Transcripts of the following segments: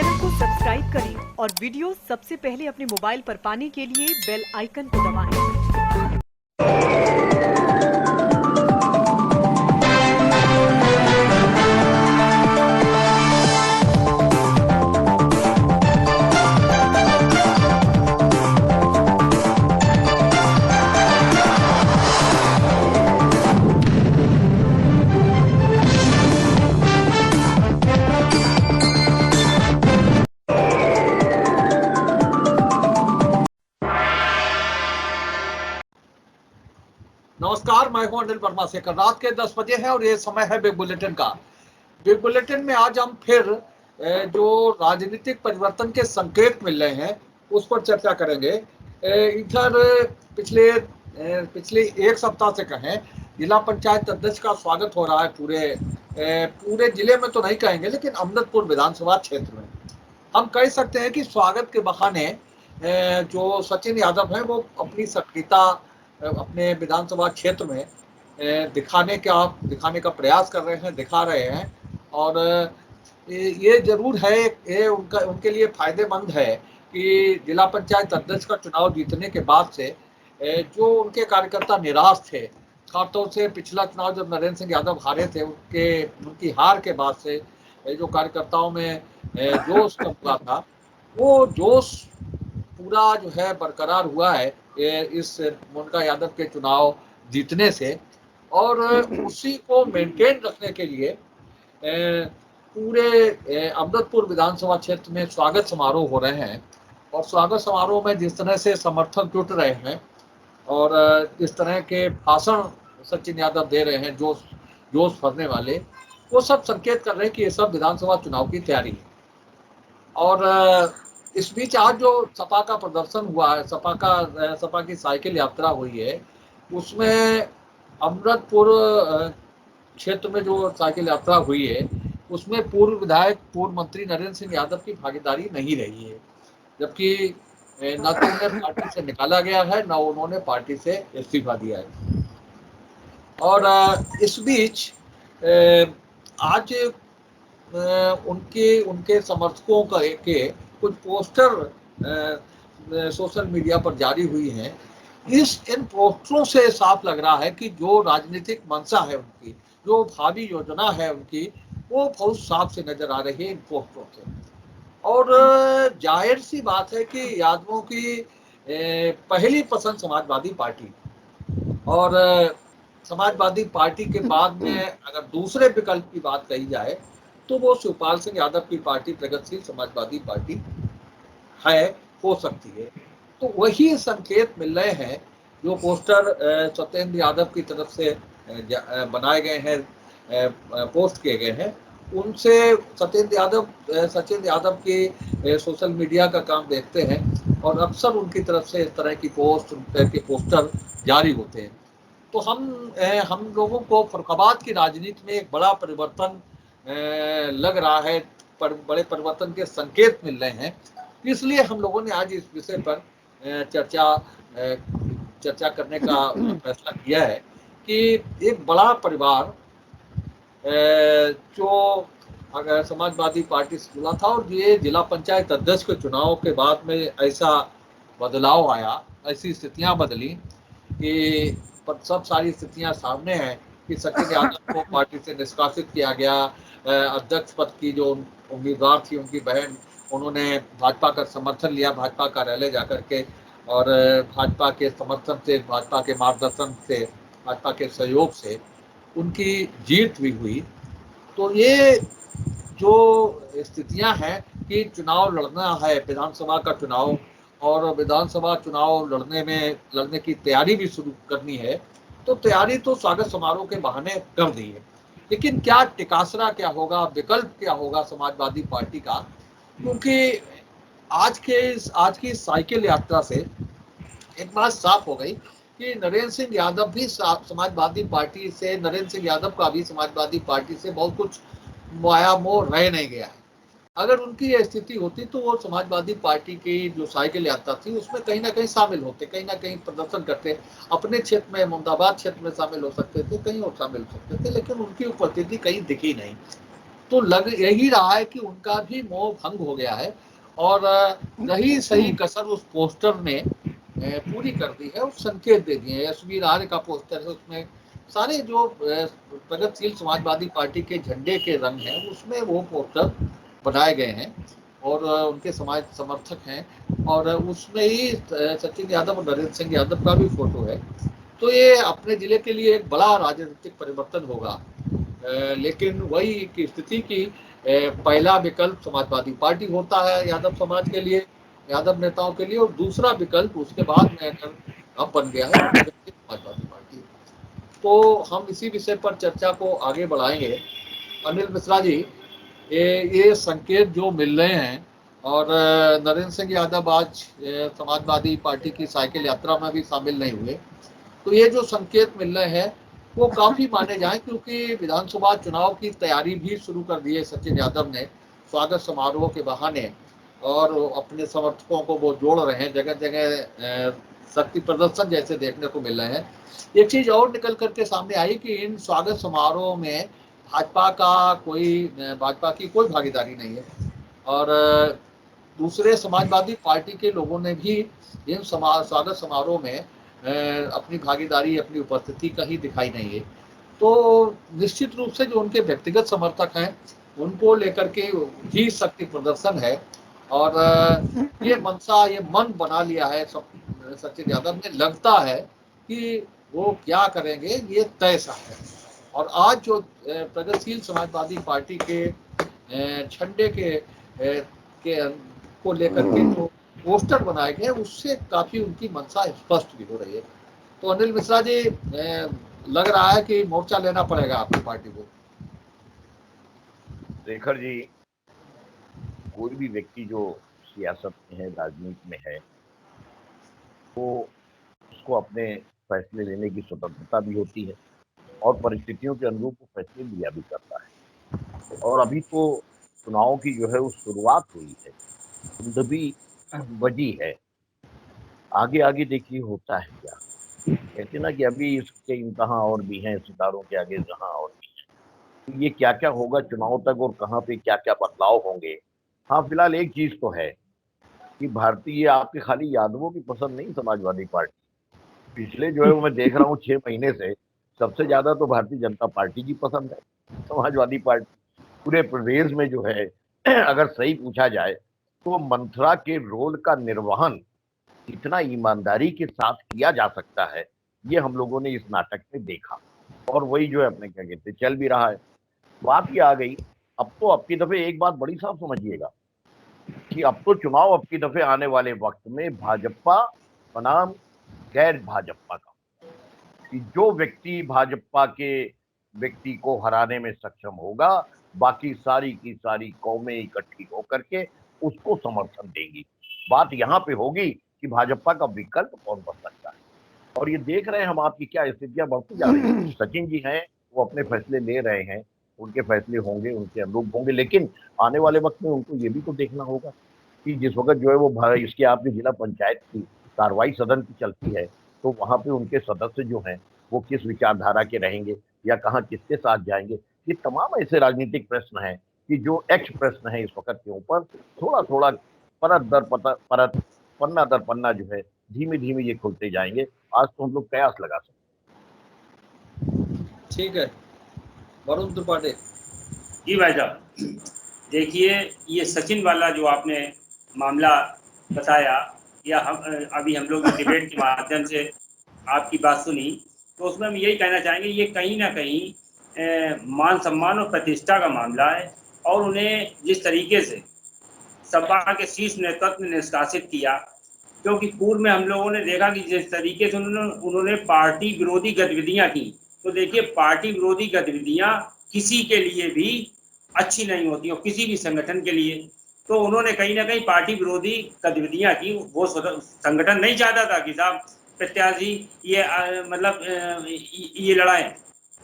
Channel को subscribe करें और वीडियो सबसे पहले अपने मोबाइल पर पाने के लिए बेल आइकन को दबाएं। नमस्कार, मैं हूं अनिल वर्मा शेखर। रात के 10 बजे है और ये समय है बिग बुलेटिन का। बिग बुलेटिन में आज हम फिर जो राजनीतिक परिवर्तन के संकेत मिल रहे हैं उस पर चर्चा करेंगे। इधर पिछले एक सप्ताह से कहें, जिला पंचायत अध्यक्ष का स्वागत हो रहा है पूरे जिले में तो नहीं कहेंगे, लेकिन अमृतपुर विधानसभा क्षेत्र में हम कह सकते हैं कि स्वागत के बहाने जो सचिन यादव हैं वो अपनी सक्रियता अपने विधानसभा क्षेत्र में दिखाने का प्रयास कर रहे हैं, दिखा रहे हैं। और ये जरूर है, ये उनके लिए फायदेमंद है कि जिला पंचायत अध्यक्ष का चुनाव जीतने के बाद से जो उनके कार्यकर्ता निराश थे, खासतौर से पिछला चुनाव जब नरेंद्र सिंह यादव हारे थे, उनकी हार के बाद से जो कार्यकर्ताओं में जोश हुआ था, वो जोश पूरा जो है बरकरार हुआ है इस मोनिका यादव के चुनाव जीतने से। और उसी को मेंटेन रखने के लिए पूरे अमृतपुर विधानसभा क्षेत्र में स्वागत समारोह हो रहे हैं। और स्वागत समारोह में जिस तरह से समर्थक जुट रहे हैं और इस तरह के भाषण सचिन यादव दे रहे हैं जोश भरने वाले, वो सब संकेत कर रहे हैं कि ये सब विधानसभा चुनाव की तैयारी है। और इस बीच आज जो सपा का प्रदर्शन हुआ है, सपा की साइकिल यात्रा हुई है, उसमें अमृतपुर क्षेत्र में जो साइकिल यात्रा हुई है उसमें पूर्व विधायक, पूर्व मंत्री नरेंद्र सिंह यादव की भागीदारी नहीं रही है, जबकि न तो उन्हें पार्टी से निकाला गया है, न उन्होंने पार्टी से इस्तीफा दिया है। और इस बीच आज उनके समर्थकों के कुछ पोस्टर सोशल मीडिया पर जारी हुई हैं। इन पोस्टरों से साफ लग रहा है कि जो राजनीतिक मंशा है उनकी, जो भावी योजना है उनकी, वो बहुत साफ से नजर आ रही है इन पोस्टरों से। और जाहिर सी बात है कि यादवों की पहली पसंद समाजवादी पार्टी, और समाजवादी पार्टी के बाद में अगर दूसरे विकल्प की बात कही जाए तो वो शिवपाल सिंह यादव की पार्टी प्रगतिशील समाजवादी पार्टी है, हो सकती है। तो वही संकेत मिल रहे हैं जो पोस्टर सत्येंद्र यादव की तरफ से बनाए गए हैं, पोस्ट किए गए हैं, उनसे सचिन यादव के सोशल मीडिया का काम देखते हैं और अक्सर उनकी तरफ से इस तरह की पोस्टर जारी होते हैं। तो हम लोगों को फर्रुखाबाद की राजनीति में एक बड़ा परिवर्तन लग रहा है, बड़े परिवर्तन के संकेत मिल रहे हैं। इसलिए हम लोगों ने आज इस विषय पर चर्चा करने का फैसला किया है कि एक बड़ा परिवार जो अगर समाजवादी पार्टी से जुड़ा था और ये जिला पंचायत अध्यक्ष के चुनाव के बाद में ऐसा बदलाव आया, ऐसी स्थितियां बदली कि सब सारी स्थितियां सामने हैं कि सचिन यादव को पार्टी से निष्कासित किया गया। अध्यक्ष पद की जो उम्मीदवार थी, उनकी बहन, उन्होंने भाजपा का समर्थन लिया, भाजपा कार्यालय जाकर के, और भाजपा के समर्थन से, भाजपा के मार्गदर्शन से, भाजपा के सहयोग से उनकी जीत भी हुई। तो ये जो स्थितियां हैं कि चुनाव लड़ना है, विधानसभा का चुनाव, और विधानसभा चुनाव लड़ने की तैयारी भी शुरू करनी है, तो तैयारी तो स्वागत समारोह के बहाने कर दी है। लेकिन क्या टिकासरा क्या होगा, विकल्प क्या होगा समाजवादी पार्टी का? क्योंकि आज की साइकिल यात्रा से एक बात साफ हो गई कि नरेंद्र सिंह यादव का भी समाजवादी पार्टी से बहुत कुछ माया मोह रह नहीं गया है। अगर उनकी यह स्थिति होती तो वो समाजवादी पार्टी की जो साइकिल यात्रा थी उसमें कहीं ना कहीं शामिल होते, कहीं ना कहीं प्रदर्शन करते, अपने क्षेत्र में, मुमदाबाद क्षेत्र में शामिल हो सकते थे, कहीं और शामिल हो सकते थे, लेकिन उनकी उपस्थिति कहीं दिखी नहीं। तो लग यही रहा है कि उनका भी मोह भंग हो गया है और रही सही कसर उस पोस्टर ने पूरी कर दी है और संकेत दे दिए हैं। एसवी आर्य का पोस्टर है, उसमें सारे जो प्रगतिशील समाजवादी पार्टी के झंडे के रंग हैं उसमें वो पोस्टर बनाए गए हैं और उनके समाज समर्थक हैं और उसमें ही सचिन यादव और नरेंद्र सिंह यादव का भी फोटो है। तो ये अपने जिले के लिए एक बड़ा राजनीतिक परिवर्तन होगा। लेकिन वही की स्थिति की पहला विकल्प समाजवादी पार्टी होता है यादव समाज के लिए, यादव नेताओं के लिए, और दूसरा विकल्प उसके बाद में अगर अब बन गया है वो प्रगतिशील समाजवादी पार्टी। तो हम इसी विषय पर चर्चा को आगे बढ़ाएंगे। अनिल मिश्रा जी, ये संकेत जो मिल रहे हैं और नरेंद्र सिंह यादव आज समाजवादी पार्टी की साइकिल यात्रा में भी शामिल नहीं हुए, तो ये जो संकेत मिल रहे हैं वो काफी माने जाए, क्योंकि विधानसभा चुनाव की तैयारी भी शुरू कर दी है सचिन यादव ने स्वागत समारोह के बहाने, और अपने समर्थकों को वो जोड़ रहे हैं, जगह जगह शक्ति प्रदर्शन जैसे देखने को मिल रहे हैं। एक चीज और निकल करके सामने आई कि इन स्वागत समारोह में भाजपा की कोई भागीदारी नहीं है और दूसरे समाजवादी पार्टी के लोगों ने भी इन स्वागत समारोह में अपनी भागीदारी, अपनी उपस्थिति कहीं दिखाई नहीं है। तो निश्चित रूप से जो उनके व्यक्तिगत समर्थक हैं उनको लेकर के ही शक्ति प्रदर्शन है और ये मनसा, ये मन बना लिया है सचिन यादव ने। लगता है कि वो क्या करेंगे ये तय सा है। और आज जो प्रगतिशील समाजवादी पार्टी के झंडे के को लेकर के जो पोस्टर बनाए गए उससे काफी उनकी मंशा स्पष्ट भी हो रही है। तो अनिल मिश्रा जी, लग रहा है कि मोर्चा लेना पड़ेगा आपकी पार्टी को। शेखर जी, कोई भी व्यक्ति जो सियासत में है, राजनीति में है, वो उसको अपने फैसले लेने की स्वतंत्रता भी होती है और परिस्थितियों के अनुरूप वो फैसले लिया भी करता है। और अभी तो चुनाव की जो है वो शुरुआत हुई है, धुंध भी बजी है, आगे आगे देखिए होता है क्या। कहते ना कि अभी इसके इम्तहान और भी हैं, सितारों के आगे जहां और भी है। ये क्या क्या होगा चुनाव तक और कहाँ पे क्या क्या बदलाव होंगे। हाँ, फिलहाल एक चीज तो है कि भारतीय आपके खाली यादवों की पसंद नहीं समाजवादी पार्टी, पिछले जो है वो मैं देख रहा हूँ 6 महीने से सबसे ज्यादा तो भारतीय जनता पार्टी की पसंद है समाजवादी पार्टी। पूरे प्रदेश में जो है अगर सही पूछा जाए तो मंथरा के रोल का निर्वहन कितना ईमानदारी के साथ किया जा सकता है, ये हम लोगों ने इस नाटक में देखा और वही जो है अपने क्या कहते चल भी रहा है। बात ये आ गई, अब तो अब की दफे एक बात बड़ी साफ समझिएगा कि अब तो चुनाव अब की दफे आने वाले वक्त में भाजपा बनाम गैर भाजपा का, कि जो व्यक्ति भाजपा के व्यक्ति को हराने में सक्षम होगा, बाकी सारी की सारी कौमें इकट्ठी होकर के उसको समर्थन देंगी। बात यहाँ पे होगी कि भाजपा का विकल्प कौन बन सकता है। और ये देख रहे हैं हम आपकी क्या स्थितियां बढ़ती जा रही है। सचिन जी हैं, वो अपने फैसले ले रहे हैं, उनके फैसले होंगे, उनके अनुरूप होंगे, लेकिन आने वाले वक्त में उनको ये भी तो देखना होगा कि जिस वक्त जो है वो इसके आपके जिला पंचायत की कार्रवाई सदन की चलती है, तो वहां पे उनके सदस्य जो हैं वो किस विचारधारा के रहेंगे या कहाँ किसके साथ जाएंगे। ये तमाम ऐसे राजनीतिक प्रश्न हैं कि जो एक्स प्रश्न है इस वक्त के ऊपर थोड़ा थोड़ा परत दर परत, पन्ना दर पन्ना जो है धीमे धीमे ये खुलते जाएंगे। आज तो हम लोग कयास लगा सकते। ठीक है, वरुण त्रिपाठी जी भाई साहब, देखिए ये सचिन वाला जो आपने मामला बताया या अभी हम लोग डिबेट के माध्यम से आपकी बात सुनी, तो उसमें हम यही कहना चाहेंगे ये कहीं ना कहीं मान सम्मान और प्रतिष्ठा का मामला है। और उन्हें जिस तरीके से सपा के शीर्ष नेतृत्व ने निष्कासित किया, क्योंकि पूर्व में हम लोगों ने देखा कि जिस तरीके से उन्होंने पार्टी विरोधी गतिविधियां की, तो देखिए पार्टी विरोधी गतिविधियां किसी के लिए भी अच्छी नहीं होती और किसी भी संगठन के लिए। तो उन्होंने कहीं ना कहीं पार्टी विरोधी गतिविधियां की। वो संगठन नहीं चाहता था कि साहब प्रत्याशी ये लड़ाए,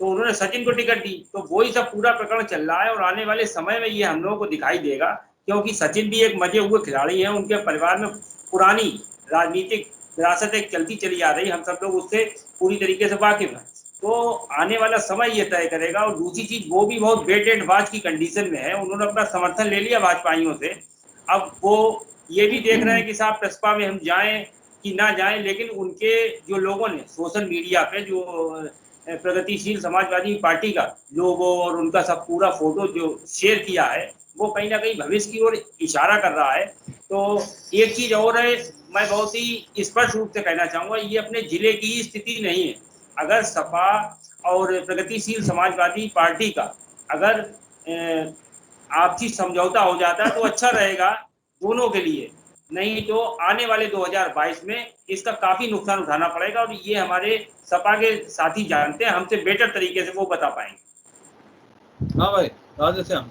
तो उन्होंने सचिन को टिकट दी। तो वही सब पूरा प्रकरण चल रहा है और आने वाले समय में ये हम लोगों को दिखाई देगा, क्योंकि सचिन भी एक मजे हुए खिलाड़ी हैं। उनके परिवार में पुरानी राजनीतिक विरासत एक चलती चली आ रही, हम सब लोग उससे पूरी तरीके से वाकिफ हैं। तो आने वाला समय ये तय करेगा। और दूसरी चीज, वो भी बहुत वेट एंड वॉच की कंडीशन में है, उन्होंने अपना समर्थन ले लिया भाजपाइयों से। अब वो ये भी देख रहे हैं कि साहब प्रसपा में हम जाएं कि ना जाएं, लेकिन उनके जो लोगों ने सोशल मीडिया पे जो प्रगतिशील समाजवादी पार्टी का लोगो और उनका सब पूरा फोटो जो शेयर किया है, वो कहीं ना कहीं भविष्य की ओर इशारा कर रहा है। तो एक चीज और है, मैं बहुत ही स्पष्ट रूप से कहना चाहूंगा, ये अपने जिले की स्थिति नहीं है। अगर सपा और प्रगतिशील समाजवादी पार्टी का अगर आपसी समझौता हो जाता है तो अच्छा रहेगा दोनों के लिए, नहीं तो आने वाले 2022 में इसका काफी नुकसान उठाना पड़ेगा। और ये हमारे सपा के साथी जानते हैं, हमसे बेटर तरीके से वो बता पाएंगे। हाँ भाई राधेश्याम,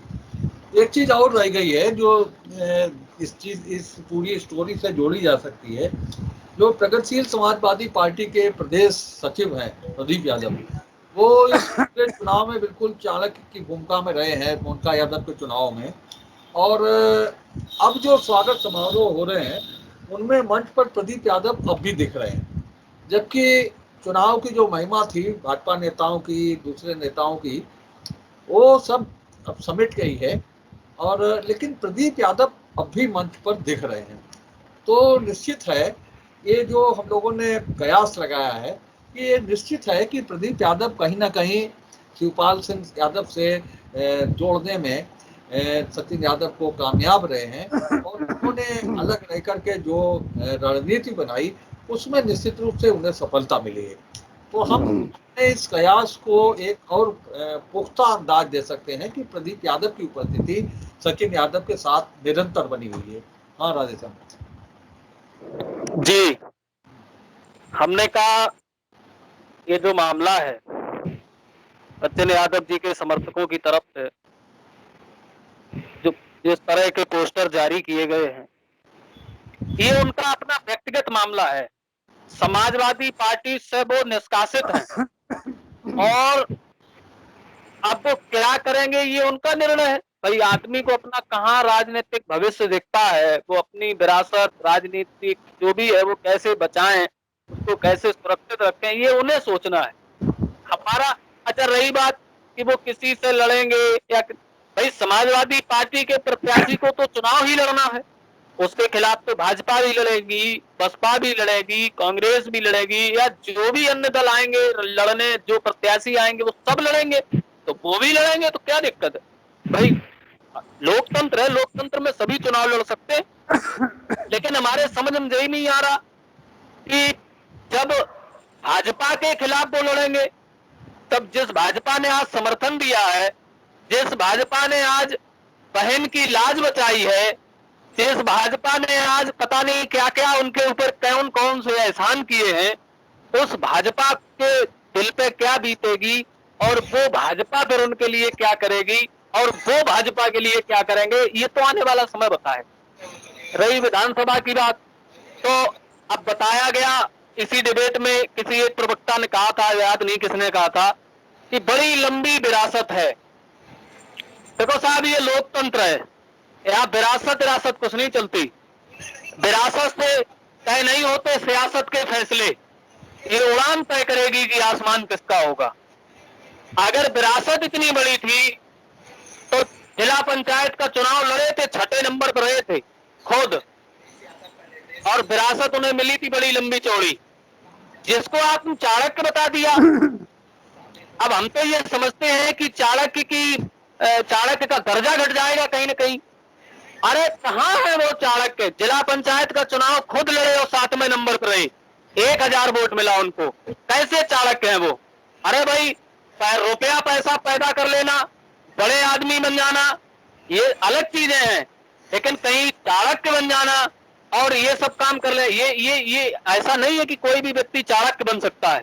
एक चीज और रह गई है जो इस पूरी स्टोरी से जोड़ी जा सकती है। जो प्रगतिशील समाजवादी पार्टी के प्रदेश सचिव हैं प्रदीप यादव, वो इस पूरे चुनाव में बिल्कुल चाणक्य की भूमिका में रहे हैं मोनिका यादव के चुनाव में। और अब जो स्वागत समारोह हो रहे हैं उनमें मंच पर प्रदीप यादव अब भी दिख रहे हैं, जबकि चुनाव की जो महिमा थी भाजपा नेताओं की, दूसरे नेताओं की, वो सब अब समेट गई है। और लेकिन प्रदीप यादव अब भी मंच पर दिख रहे हैं। तो निश्चित है ये जो हम लोगों ने कयास लगाया है कि ये निश्चित है कि प्रदीप यादव कहीं ना कहीं शिवपाल सिंह यादव से जोड़ने में सचिन यादव को कामयाब रहे हैं। और उन्होंने अलग रह करके जो रणनीति बनाई उसमें निश्चित रूप से उन्हें सफलता मिली है। तो हम इस कयास को एक और पुख्ता अंदाज दे सकते हैं कि प्रदीप यादव की उपस्थिति सचिन यादव के साथ निरंतर बनी हुई है। हाँ राधेश्याम जी, हमने कहा ये जो मामला है सचिन यादव जी के समर्थकों की तरफ से जो जिस तरह के पोस्टर जारी किए गए हैं, ये उनका अपना व्यक्तिगत मामला है। समाजवादी पार्टी से वो निष्कासित हैं और अब वो क्या करेंगे ये उनका निर्णय है। भाई आदमी को अपना कहाँ राजनीतिक भविष्य दिखता है, वो अपनी विरासत राजनीतिक जो भी है वो कैसे बचाएं, उसको कैसे सुरक्षित रखें, ये उन्हें सोचना है। हमारा अच्छा रही बात कि वो किसी से लड़ेंगे या भाई समाजवादी पार्टी के प्रत्याशी को तो चुनाव ही लड़ना है, उसके खिलाफ तो भाजपा भी लड़ेगी, बसपा भी लड़ेगी, कांग्रेस भी लड़ेगी, या जो भी अन्य दल आएंगे लड़ने, जो प्रत्याशी आएंगे वो सब लड़ेंगे, तो वो भी लड़ेंगे, तो क्या दिक्कत है भाई। लोकतंत्र है, लोकतंत्र में सभी चुनाव लड़ सकते हैं। लेकिन हमारे समझ में यही नहीं आ रहा कि जब भाजपा के खिलाफ वो लड़ेंगे, तब जिस भाजपा ने आज समर्थन दिया है, जिस भाजपा ने आज बहन की लाज बचाई है, जिस भाजपा ने आज पता नहीं क्या क्या उनके ऊपर कौन कौन से एहसान किए हैं, उस भाजपा के दिल पे क्या बीतेगी और वो भाजपा फिर उनके लिए क्या करेगी और वो भाजपा के लिए क्या करेंगे, ये तो आने वाला समय बताए। रही विधानसभा की बात, तो अब बताया गया इसी डिबेट में, किसी एक प्रवक्ता ने कहा था, याद नहीं किसने कहा था, कि बड़ी लंबी विरासत है। देखो साहब, ये लोकतंत्र है, यहाँ विरासत कुछ नहीं चलती। विरासत से तय नहीं होते सियासत के फैसले, ये उड़ान तय करेगी कि आसमान किसका होगा। अगर विरासत इतनी बड़ी थी तो जिला पंचायत का चुनाव लड़े थे, 6ठे नंबर पर रहे थे खुद, और विरासत उन्हें मिली थी बड़ी लंबी चौड़ी, जिसको आपने चाणक्य बता दिया। अब हम तो ये समझते हैं कि चाणक्य का दर्जा घट जाएगा कहीं ना कहीं। अरे कहाँ है वो चाणक्य, जिला पंचायत का चुनाव खुद लड़े और 7वें नंबर पर रहे, 1000 वोट मिला उनको, कैसे चाणक्य है वो। अरे भाई रुपया पैसा पैदा कर लेना, बड़े आदमी बन जाना, ये अलग चीजें हैं, लेकिन कहीं चाणक्य बन जाना और ये सब काम कर ले, ये ऐसा नहीं है कि कोई भी व्यक्ति चाणक्य बन सकता है।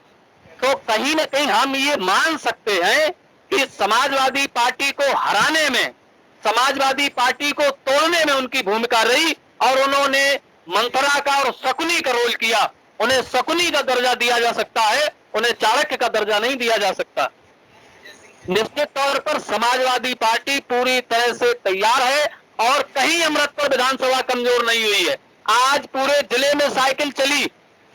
तो कहीं ना कहीं हम ये मान सकते हैं कि समाजवादी पार्टी को हराने में, समाजवादी पार्टी को तोड़ने में उनकी भूमिका रही, और उन्होंने मंत्रा का और शकुनी का रोल किया। उन्हें शकुनी का दर्जा दिया जा सकता है, उन्हें चाणक्य का दर्जा नहीं दिया जा सकता। निश्चित तौर पर समाजवादी पार्टी पूरी तरह से तैयार है और कहीं अमृतसर विधानसभा कमजोर नहीं हुई है। आज पूरे जिले में साइकिल चली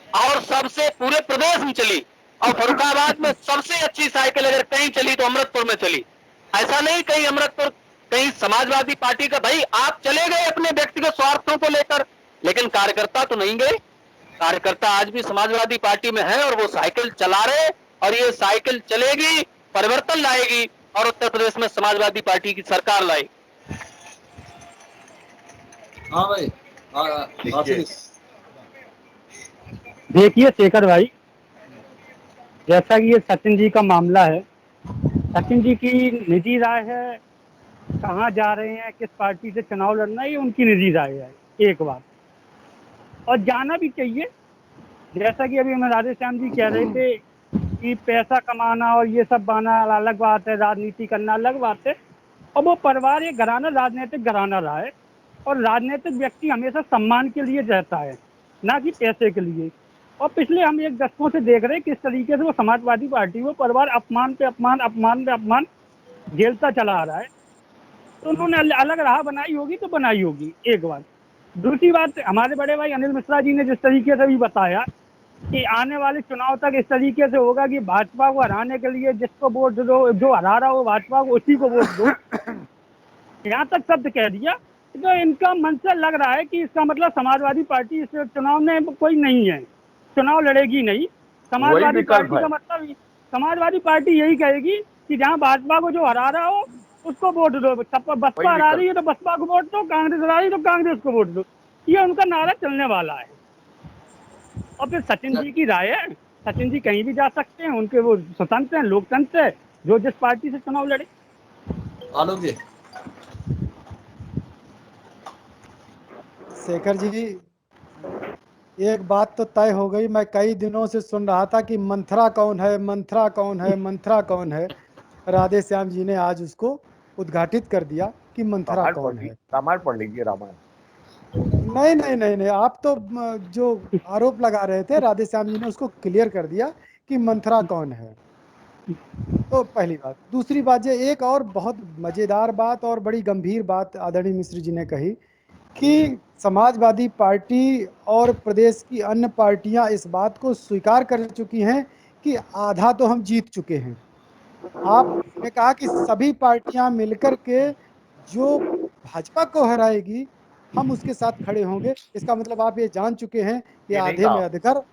और सबसे पूरे प्रदेश में चली, और फर्रुखाबाद में सबसे अच्छी साइकिल अगर कहीं चली तो अमृतपुर में चली। ऐसा नहीं कहीं अमृतपुर कहीं समाजवादी पार्टी का, भाई आप चले गए अपने व्यक्तिगत स्वार्थों को लेकर, लेकिन कार्यकर्ता तो नहीं गए। कार्यकर्ता आज भी समाजवादी पार्टी में है और वो साइकिल चला रहे, और ये साइकिल चलेगी, परिवर्तन लाएगी और उत्तर प्रदेश में समाजवादी पार्टी की सरकार लाएगी। हाँ भाई, देखिए आशीष। देखिए शेखर भाई, जैसा कि ये सचिन जी का मामला है, सचिन जी की निजी राय है, कहाँ जा रहे हैं, किस पार्टी से चुनाव लड़ना है, ये उनकी निजी राय है, एक बात। और जाना भी चाहिए। जैसा कि अभी हमें राधे श्याम जी कह रहे थे कि पैसा कमाना और ये सब बाना अलग बात है, राजनीति करना अलग बात है। और वो परिवार, ये घराना राजनीतिक घराना रहा है, और राजनीतिक व्यक्ति हमेशा सम्मान के लिए रहता है, ना कि पैसे के लिए। और पिछले हम एक दशकों से देख रहे हैं किस तरीके से वो समाजवादी पार्टी, वो परिवार अपमान पे अपमान, अपमान पे अपमान झेलता चला आ रहा है। तो उन्होंने अलग राह बनाई होगी तो बनाई होगी, एक बात। दूसरी बात, हमारे बड़े भाई अनिल मिश्रा जी ने जिस तरीके से भी बताया कि आने वाले चुनाव तक इस तरीके से होगा कि भाजपा को हराने के लिए जिसको वोट दो, जो हरा रहा हो भाजपा को उसी को वोट दो, यहाँ तक शब्द कह दिया। तो इनका मन से लग रहा है कि इसका मतलब समाजवादी पार्टी इस चुनाव में कोई नहीं है, चुनाव लड़ेगी नहीं। समाजवादी विकल्प पार्टी है। का मतलब, समाजवादी पार्टी यही कहेगी कि जहाँ भाजपा को जो हरा रहा हो उसको वोट दो। बसपा हरा रही है तो बसपा को वोट दो, कांग्रेस हरा रही है तो कांग्रेस को वोट दो। ये उनका नारा चलने वाला है। और फिर सचिन जी की राय है, सचिन जी कहीं भी जा सकते हैं, उनके वो स्वतंत्र हैं, लोकतंत्र है, जो जिस पार्टी से चुनाव लड़े। आलोक जी। शेखर जी, एक बात तो तय हो गई। मैं कई दिनों से सुन रहा था कि मंथरा कौन है, मंथरा कौन है, मंथरा कौन है। राधे श्याम जी ने आज उसको उद्घाटित कर दिया कि मंथरा कौन है। रामायण पढ़ लीजिए, रामायण। नहीं नहीं नहीं नहीं, आप तो जो आरोप लगा रहे थे, राधे श्याम जी ने उसको क्लियर कर दिया कि मंथरा कौन है। तो पहली बात। दूसरी बात, ये एक और बहुत मजेदार बात और बड़ी गंभीर बात आदरणीय मिश्र जी ने कही कि समाजवादी पार्टी और प्रदेश की अन्य पार्टियां इस बात को स्वीकार कर चुकी हैं कि आधा तो हम जीत चुके हैं। आपने कहा कि सभी पार्टियां मिलकर के जो भाजपा को हराएगी हम उसके साथ खड़े होंगे। इसका मतलब आप ये जान चुके हैं कि ये नहीं आधे कहा, में अधिकार,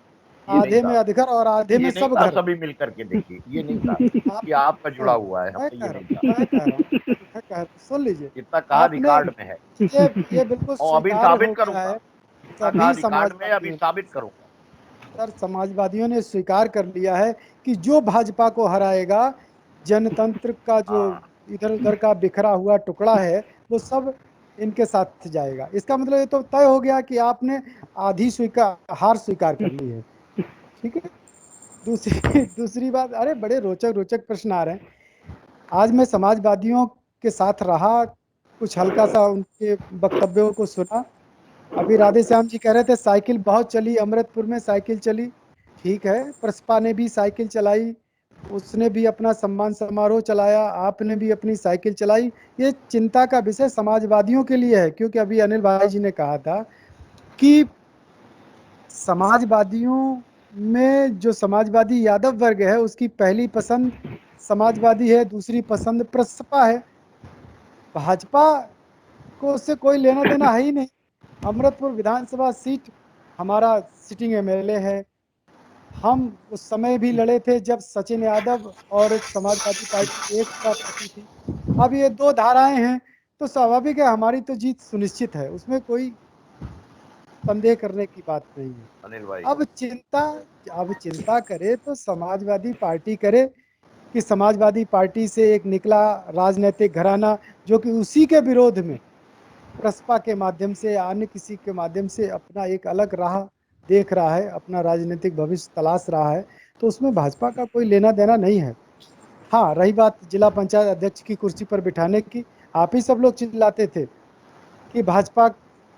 ये नहीं आधे में कहा, अधिकार और आधे में ये नहीं सब कहा घर। सभी मिल करके। देखिए, ये नहीं कहा आप कि आपका जुड़ा हुआ है, मैं हमने कह ये रहा नहीं हूँ, कहा। मैं कह रहा हूँ, मैं कह रहा हूँ, सुन लीजिए। जितना कहा आपने रिकॉर्ड में है, ये बिल्कुल और अभी स्वीकार्य हो साबित गया करूंगा। है जितना कहा सभी रिकॉर्ड में, अभी समाजवादियों। साबित करूंगा। सर, समाजवादियों ने स्वीकार कर लिया है कि जो भाजपा को हराएगा, जनतंत्र का जो हाँ, इधर उधर का बिखरा हुआ टुकड़ा है वो सब इनके साथ जाएगा। इसका मतलब ये तो तय हो गया कि आपने आधी हार स्वीकार कर ली है। ठीक है। दूसरी दूसरी बात, अरे बड़े रोचक रोचक प्रश्न आ रहे हैं। आज मैं समाजवादियों के साथ रहा, कुछ हल्का सा उनके वक्तव्यों को सुना। अभी राधे श्याम जी कह रहे थे साइकिल बहुत चली, अमृतपुर में साइकिल चली। ठीक है, प्रसपा ने भी साइकिल चलाई, उसने भी अपना सम्मान समारोह चलाया, आपने भी अपनी साइकिल चलाई। ये चिंता का विषय समाजवादियों के लिए है, क्योंकि अभी अनिल भाई जी ने कहा था कि समाजवादियों में जो समाजवादी यादव वर्ग है उसकी पहली पसंद समाजवादी है, दूसरी पसंद प्रसपा है। भाजपा को उससे कोई लेना देना है ही नहीं। अमृतपुर विधानसभा सीट हमारा सिटिंग एमएलए है। हम उस समय भी लड़े थे जब सचिन यादव और समाजवादी पार्टी एक साथ होती थी। अब ये दो धाराएं हैं तो स्वाभाविक है हमारी तो जीत सुनिश्चित है, उसमें कोई संदेह करने की बात नहीं है। अनिल भाई। अब चिंता अब चिंता करे तो समाजवादी पार्टी करे कि समाजवादी पार्टी से एक निकला राजनीतिक घराना जो कि उसी के विरोध में प्रसपा के माध्यम से या अन्य किसी के माध्यम से अपना एक अलग राह देख रहा है, अपना राजनीतिक भविष्य तलाश रहा है, तो उसमें भाजपा का कोई लेना देना नहीं है। हाँ, रही बात जिला पंचायत अध्यक्ष की कुर्सी पर बिठाने की, आप ही सब लोग चिल्लाते थे कि भाजपा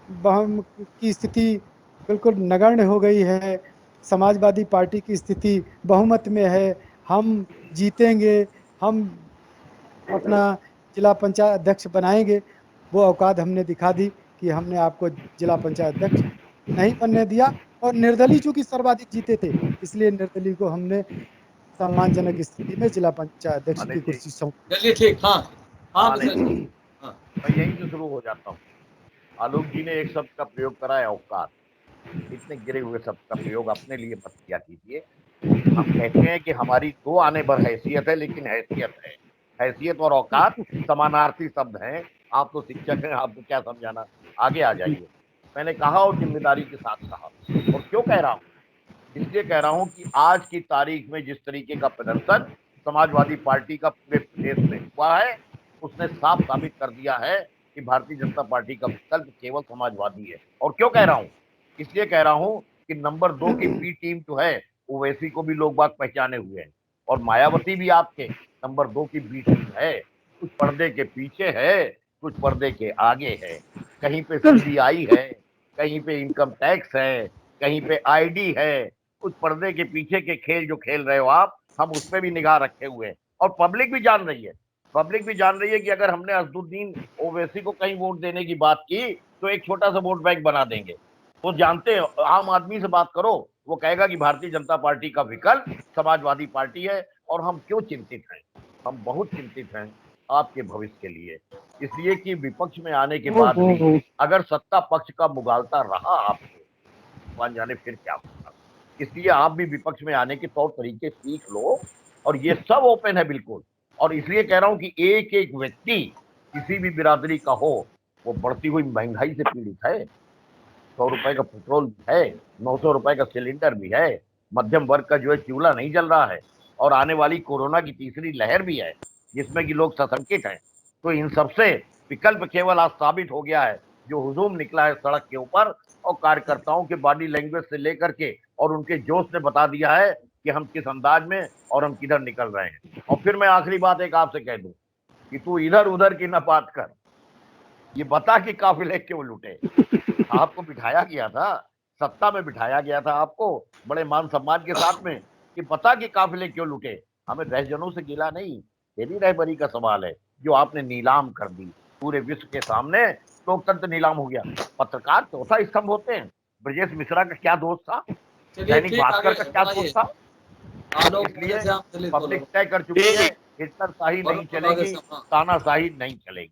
की स्थिति बिल्कुल नगण्य हो गई है, समाजवादी पार्टी की स्थिति बहुमत में है, हम जीतेंगे, हम अपना जिला पंचायत अध्यक्ष बनाएंगे। वो औकात हमने दिखा दी कि हमने आपको जिला पंचायत अध्यक्ष नहीं बनने दिया, और निर्दलीय चूंकि सर्वाधिक जीते थे इसलिए निर्दलीय को हमने सम्मानजनक स्थिति में जिला पंचायत अध्यक्ष की अनिल जी। कुर्सी सौंप। चलिए ठीक, हाँ हाँ हाँ, नहीं, विशेष, हाँ मैं यहीं से शुरू हो जाता हूँ। आलोक जी ने एक शब्द का प्रयोग करा है, औकात। इतने गिरे हुए शब्द का प्रयोग अपने लिए मत किया कीजिए। हम कहते हैं कि हमारी दो आने भर हैसियत है, लेकिन हैसियत है, हैसियत और औकात समानार्थी शब्द हैं। आप तो शिक्षक हैं, आपको क्या समझाना, आगे आ जाइए। मैंने कहा और जिम्मेदारी के साथ कहा। और क्यों कह रहा हूं? इसलिए कह रहा हूं कि आज की तारीख में जिस तरीके का प्रदर्शन समाजवादी पार्टी का पूरे प्रदेश में हुआ है, उसने साफ साबित कर दिया है कि भारतीय जनता पार्टी का विकल्प केवल समाजवादी है। और क्यों कह रहा हूं? इसलिए कह रहा हूं कि नंबर 2 की बी टीम जो है, ओवैसी को भी लोग बाग पहचाने हुए हैं, और मायावती भी आपके नंबर 2 की बी टीम है। कुछ पर्दे के पीछे है, कुछ पर्दे के आगे है। कहीं पे सीबीआई है, कहीं पे इनकम टैक्स है, कहीं पे आईडी है। कुछ पर्दे के पीछे के खेल जो खेल रहे हो आप, हम उस पर भी निगाह रखे हुए हैं। और पब्लिक भी जान रही है, पब्लिक भी जान रही है कि अगर हमने असदुद्दीन ओवैसी को कहीं वोट देने की बात की तो एक छोटा सा वोट बैंक बना देंगे। वो जानते हैं, आम आदमी से बात करो, वो कहेगा कि भारतीय जनता पार्टी का विकल्प समाजवादी पार्टी है। और हम क्यों चिंतित हैं? हम बहुत चिंतित हैं आपके भविष्य के लिए। इसलिए कि विपक्ष में आने के बाद भी अगर सत्ता पक्ष का मुगालता रहा आपको, भगवान जाने फिर क्या होगा। इसलिए आप भी विपक्ष में आने के तौर तरीके सीख लो, और ये सब ओपन है बिल्कुल। और इसलिए कह रहा हूं कि एक एक व्यक्ति किसी भी बिरादरी का हो, वो बढ़ती हुई महंगाई से पीड़ित है। 100 रुपए का पेट्रोल भी है, 900 रुपए का सिलेंडर भी है, मध्यम वर्ग का जो है चूल्हा नहीं जल रहा है, और आने वाली कोरोना की तीसरी लहर भी है जिसमें कि लोग सशंकित हैं। तो इन सबसे विकल्प केवल आज साबित हो गया है, जो हुजूम निकला है सड़क के ऊपर, और कार्यकर्ताओं के बॉडी लैंग्वेज से लेकर के और उनके जोश ने बता दिया है कि हम किस अंदाज में और हम किधर निकल रहे हैं। और फिर मैं आखिरी बात एक आपसे कह दूं कि तू इधर उधर की न बात कर, ये बता कि काफिले क्यों लुटे। आपको बिठाया गया था, सत्ता में बिठाया गया था आपको बड़े मान सम्मान के साथ में, कि बता कि काफिले क्यों लुटे। हमें रहजनों से गिला नहीं, तेरी रहबरी का सवाल है जो आपने नीलाम कर दी पूरे विश्व के सामने। लोकतंत्र नीलाम हो गया। पत्रकार चौथा स्तंभ होते हैं। ब्रजेश मिश्रा का क्या दोष था? चलिए दैनिक ठीक, भास्कर आगे का क्या बढ़ाइए। दोष था? आलोक इसलिए बोले थे, आप दलित पब्लिक बोलो। तय कर चुकी है, हिटलरशाही बोलो, नहीं बोलो, आगे चलेगी, से, हाँ। तानाशाही नहीं चलेगी।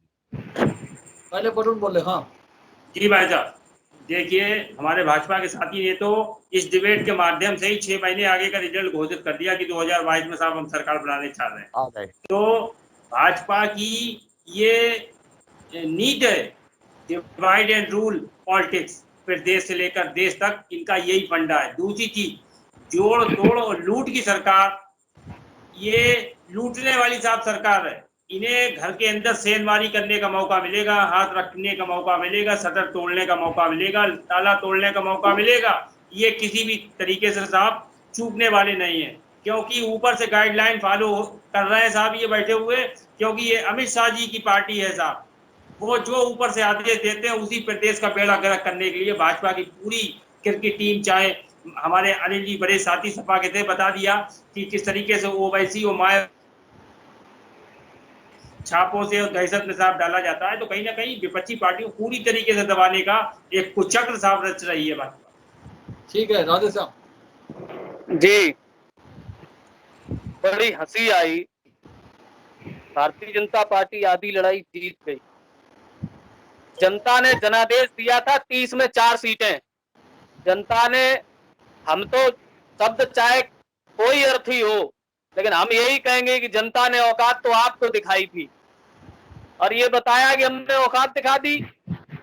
पहले वरुण बोले, हाँ जी भाई साहब, देखिए हमारे भाजपा के साथी ने तो इस डिबेट के माध्यम से ही 6 महीने आगे का रिजल्ट घोषित कर दिया कि 2022 में साहब हम सरकार बनाने चाह रहे हैं। आ गए। तो भाजपा की ये नीड है, डिवाइड एंड रूल पॉलिटिक्स, प्रदेश से लेकर देश तक इनका यही फंडा है। दूसरी चीज, जोड़ तोड़ और लूट की सरकार, ये लूटने वाली साहब सरकार है। इन्हें घर के अंदर सेंधमारी करने का मौका मिलेगा, हाथ रखने का मौका मिलेगा, शटर तोड़ने का मौका मिलेगा, ताला तोड़ने का मौका मिलेगा। ये किसी भी तरीके से साहब चूकने वाले नहीं है, क्योंकि ऊपर से गाइडलाइन फॉलो कर रहे हैं साहब ये बैठे हुए। क्योंकि ये अमित शाह जी की पार्टी है साहब, वो जो ऊपर से आदेश देते हैं उसी प्रदेश का बेड़ा गर्क करने के लिए भाजपा की पूरी क्रिकेट टीम, चाहे हमारे अनिल जी बड़े साथी सपा के थे, बता दिया कि किस तरीके से ओवैसी और माया छापों से और दहशत में साहब डाला जाता है। तो कहीं ना कहीं विपक्षी पार्टी को पूरी तरीके से दबाने का एक कुचक्र साहब रच रही है भाजपा। ठीक है, राधे साहब। जी, बड़ी हंसी आई। भारतीय जनता पार्टी आधी लड़ाई जीत गई। जनता ने जनादेश दिया था 30 में 4 सीटें। जनता ने, हम तो शब्द चाहे कोई अर्थ ही हो, लेकिन हम यही कहेंगे कि जनता ने औकात तो आपको दिखाई थी, और ये बताया कि हमने औकात दिखा दी।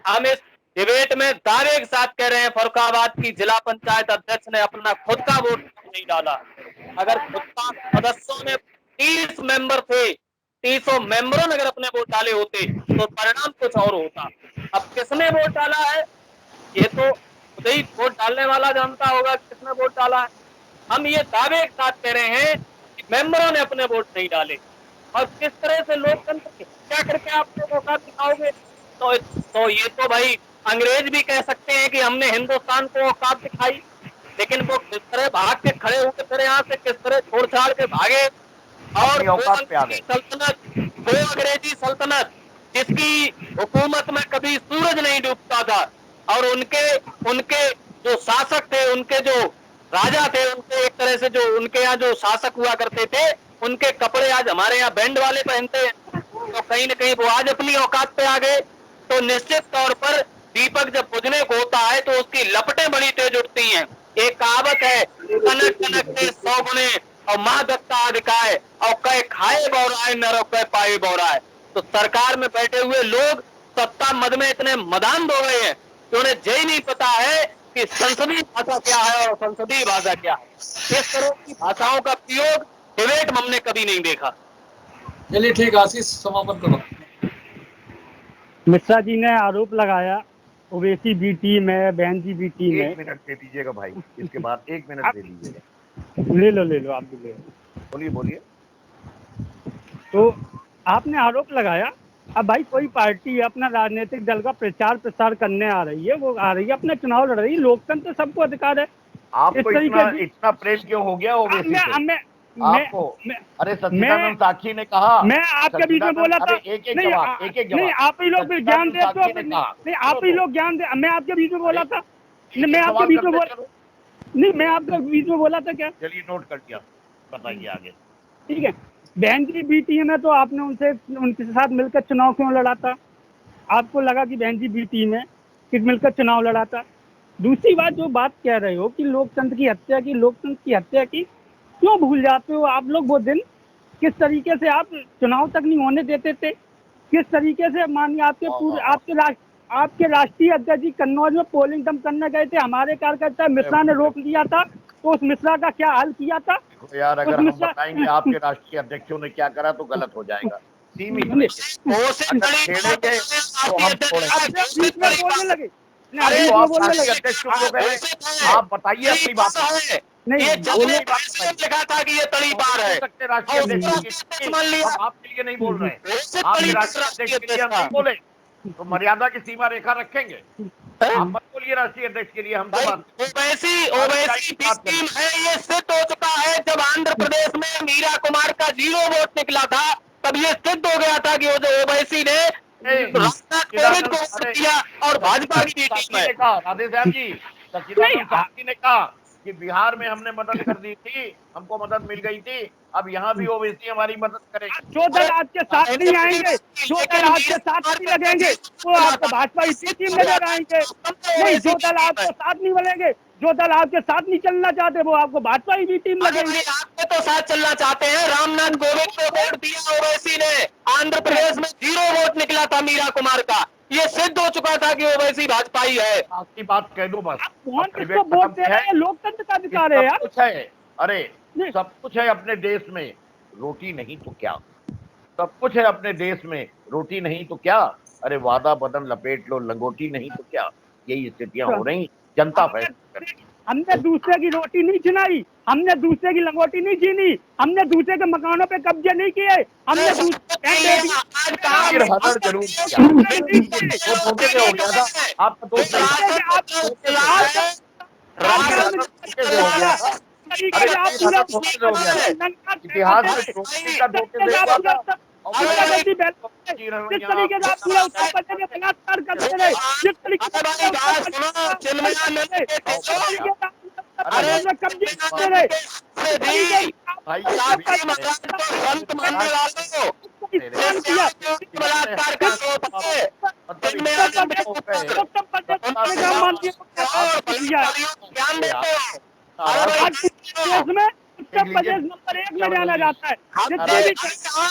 हम इस डिबेट में दावे के साथ कह रहे हैं, फरुखाबाद की जिला पंचायत अध्यक्ष ने अपना खुद का वोट नहीं डाला। अगर खुद का सदस्यों में 30 मेंबर थे, 300 मेंबरों ने अगर अपने वोट डाले होते तो परिणाम कुछ और होता। अब किसने वोट डाला है, ये तो खुद ही वोट डालने वाला जानता होगा किसने वोट डाला है। हम ये दावे के साथ कह रहे हैं कि मेंबरों ने अपने वोट नहीं डाले, और किस तरह से लोकतंत्र की हत्या करके आप लोग औकात दिखाओगे। तो ये तो भाई अंग्रेज भी कह सकते हैं कि हमने हिंदुस्तान को औकात दिखाई, लेकिन वो किस तरह भाग के खड़े होकर फिर यहाँ से किस तरह छोड़ छाड़ के भागे। और अपनी औकात पे आ गए। वो अंग्रेजी सल्तनत जिसकी हुकूमत में कभी सूरज नहीं डूबता था, और उनके जो शासक थे, उनके जो राजा थे, उनको एक तरह से जो उनके यहाँ जो शासक हुआ करते थे, उनके कपड़े आज हमारे यहाँ बैंड वाले पहनते हैं, तो कहीं न कहीं वो आज अपनी औकात पे आ गए। तो निश्चित तौर पर दीपक जब बुझने को होता है तो उसकी लपटें बड़ी तेज उठती हैं। एक कहावत है, कनक कनक से 100 गुने और माँ दत्ता अधिकाय और कह खाए बौराए नर और कह पाए बौराए। तो सरकार में बैठे हुए लोग सत्ता मद में इतने मदान हो गए हैं कि उन्हें यही नहीं पता है कि संसदीय भाषा क्या है और संसदीय भाषा क्या है। इस तरह की भाषाओं का प्रयोग डिबेट में हमने कभी नहीं देखा। चलिए ठीक, आशीष समापन करो। मिश्रा जी ने आरोप लगाया ओवैसी बी टीम है, बहन जी बी टीम है। 1 मिनट दे दीजिएगा भाई, इसके बाद 1 मिनट दे दीजिएगा। ले लो आप भी ले लो। बोलिए। तो आपने आरोप लगाया, अब भाई कोई पार्टी अपना राजनीतिक दल का प्रचार प्रसार करने आ रही है, वो आ रही है अपने चुनाव लड़ रही है, लोकतंत्र सबको अधिकार है। आपको इतना प्रेम क्यों हो गया ओवैसी से? आपको अरे सच्चिदानंद साक्षी ने कहा, मैं आपके बीच में बोला था, एक जवाब नहीं आप ही लोग ज्ञान दे तो नहीं, आप ही लोग ज्ञान दे। मैं आपके बीच में बोला था, मैं आपके बीच में बोला नहीं, मैं आपके बीच में बोला था क्या? चलिए नोट कर दिया, बताइए आगे। ठीक है, बहन जी बी टीम है तो आपने उनके साथ मिलकर चुनाव क्यों लड़ा था? आपको लगा कि बहन जी बी टीम है कि मिलकर चुनाव लड़ा था? दूसरी बात, जो बात कह रहे हो कि लोकतंत्र की हत्या की, क्यों भूल जाते हो आप लोग वो दिन? किस तरीके से आप चुनाव तक नहीं होने देते थे, किस तरीके से मानिए आपके राष्ट्रीय अध्यक्ष जी कन्नौज में पोलिंग दम करने गए थे, हमारे कार्यकर्ता मिश्रा ने रोक लिया था, तो उस मिश्रा का क्या हाल किया था? यार अगर हम बताएंगे आपके राष्ट्रीय अध्यक्षों ने क्या करा तो गलत हो जाएगा। सीमित बोलने लगे, आप बताइए अपनी बात। नहीं, लिखा था कि ये तड़ी पार है, राष्ट्रीय अध्यक्ष आपके लिए नहीं बोल रहे हैं, आप राष्ट्रीय अध्यक्ष के लिए हम नहीं बोले तो मर्यादा की सीमा रेखा रखेंगे। आप मत बोलिए राष्ट्रीय अध्यक्ष के लिए, हम ओवैसी टीम है, ये सिद्ध हो चुका है। जब आंध्र प्रदेश में मीरा कुमार का 0 वोट निकला था, तब ये सिद्ध हो गया था कि ओवैसी ने रामनाथ कोविंद को वोट दिया और भाजपा की टीम है। राधे श्याम जी, सच्चिदानंद साक्षी ने कहा कि बिहार में हमने मदद कर दी थी, हमको मदद मिल गई थी, अब यहाँ भी ओवैसी हमारी मदद करेगा। जो दल आपके साथ नहीं आएंगे, जो दल आपके साथ नहीं लगेंगे, वो आपको भाजपा की टीम में लगाएंगे। नहीं, जो दल आपके साथ नहीं बनेंगे, जो दल आपके साथ नहीं चलना चाहते, वो आपको भाजपा की टीम लगेंगे। आपके तो साथ चलना चाहते हैं। रामनाथ कोविंद को वोट दिया ओवैसी ने, आंध्र प्रदेश में 0 वोट निकला था मीरा कुमार का, ये सिद्ध हो चुका था कि ओवैसी भाजपा ही है। आपकी बात कह दो बस, कौन किसको वोट दे रहे हैं? लोकतंत्र का अधिकार है यार। कुछ है, अरे सब कुछ है अपने देश में, रोटी नहीं तो क्या? सब कुछ है अपने देश में, रोटी नहीं तो क्या? अरे वादा बदन लपेट लो, लंगोटी नहीं तो क्या? यही स्थितियां हो रही, जनता फैसला करेगी। हमने दूसरे की रोटी नहीं छिनाई, हमने दूसरे की लंगोटी नहीं छीनी, हमने दूसरे के मकानों पे कब्जे नहीं किए, हमने जरूर हो गया था आपका दोस्त इतिहास में रोटी का धोखे से हुआ था। जिस तरीके से आप पूरा उत्तर प्रदेश में बलात्कार करते रहे, जिस तरीके से कब्जे करते रहे, संत मानने वालों बलात्कार का उत्तर प्रदेश नंबर 1 में जाना जाता है,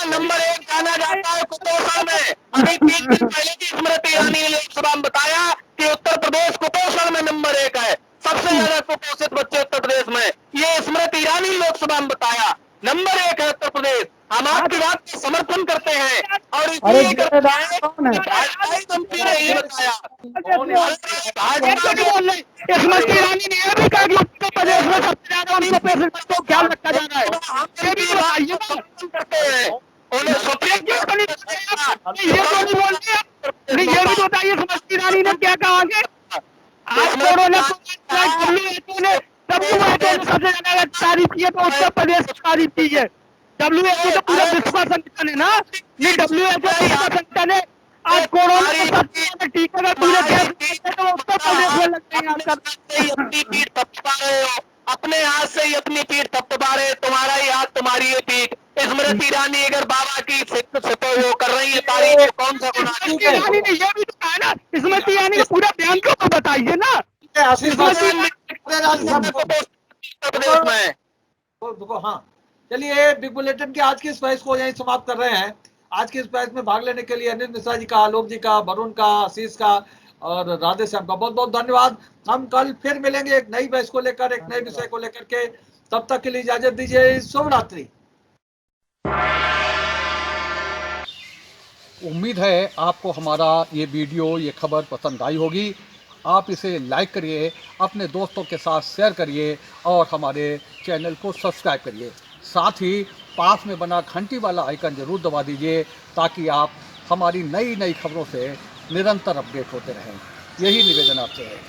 नंबर 1 जाना जाता है कुपोषण में। अभी 3 दिन पहले की स्मृति ईरानी ने लोकसभा में बताया कि उत्तर प्रदेश कुपोषण में नंबर 1 है, सबसे ज्यादा कुपोषित बच्चे उत्तर प्रदेश में। ये स्मृति ईरानी लोकसभा में बताया, नंबर 1 है उत्तर प्रदेश। हम आपकी बात का समर्थन करते हैं और इसलिए मंत्री ने ये बताया, स्मृति ईरानी ने यह भी कहा कि उत्तर प्रदेश में सबसे ज्यादा कुपोषित बच्चों को ख्याल रखा जा रहा है। हम ये भी करते हैं, उन्हें सुप्रीम कोर्ट को नहीं बोलते, ये भी बताइए स्मृति ईरानी ने क्या कहा आगे? WHO ने सबसे ज्यादा तारीफ की है तो उत्तर प्रदेश की तारीफ की है। WHO तो पूरा विश्व का संगठन है ना, नहीं WHO का संगठन है। आज कोरोना के टीके का पूरे देश में तो उत्तर प्रदेश में लगते हैं। अपने हाथ से ही अपनी पीठ थपथपा रहे, तुम्हारा ही हाथ तुम्हारी ही पीठ। स्मृति ईरानी अगर बाबा की वो कर रही है तारीफ, तो कौन सा गुनाह? स्मृति ईरानी ने ये भी तो कहा ना, स्मृति ईरानी का पूरा बयान तो बताइए ना। आशीष स्मृति प्रदेश में देखो, हाँ चलिए, बिग बुलेटिन के आज की इस बहस को यहीं समाप्त कर रहे हैं। आज की इस बहस में भाग लेने के लिए अनिल मिश्रा जी का, आलोक जी का, वरुण का, आशीष का और राधे श्याम का बहुत बहुत धन्यवाद। हम कल फिर मिलेंगे एक नई बहस को लेकर, एक नए विषय को लेकर के। तब तक के लिए इजाजत दीजिए। शुभ रात्रि। उम्मीद है आपको हमारा ये वीडियो, ये खबर पसंद आई होगी। आप इसे लाइक करिए, अपने दोस्तों के साथ शेयर करिए और हमारे चैनल को सब्सक्राइब करिए। साथ ही पास में बना घंटी वाला आइकन जरूर दबा दीजिए, ताकि आप हमारी नई नई खबरों से निरंतर अपडेट होते रहें। यही निवेदन आपसे है।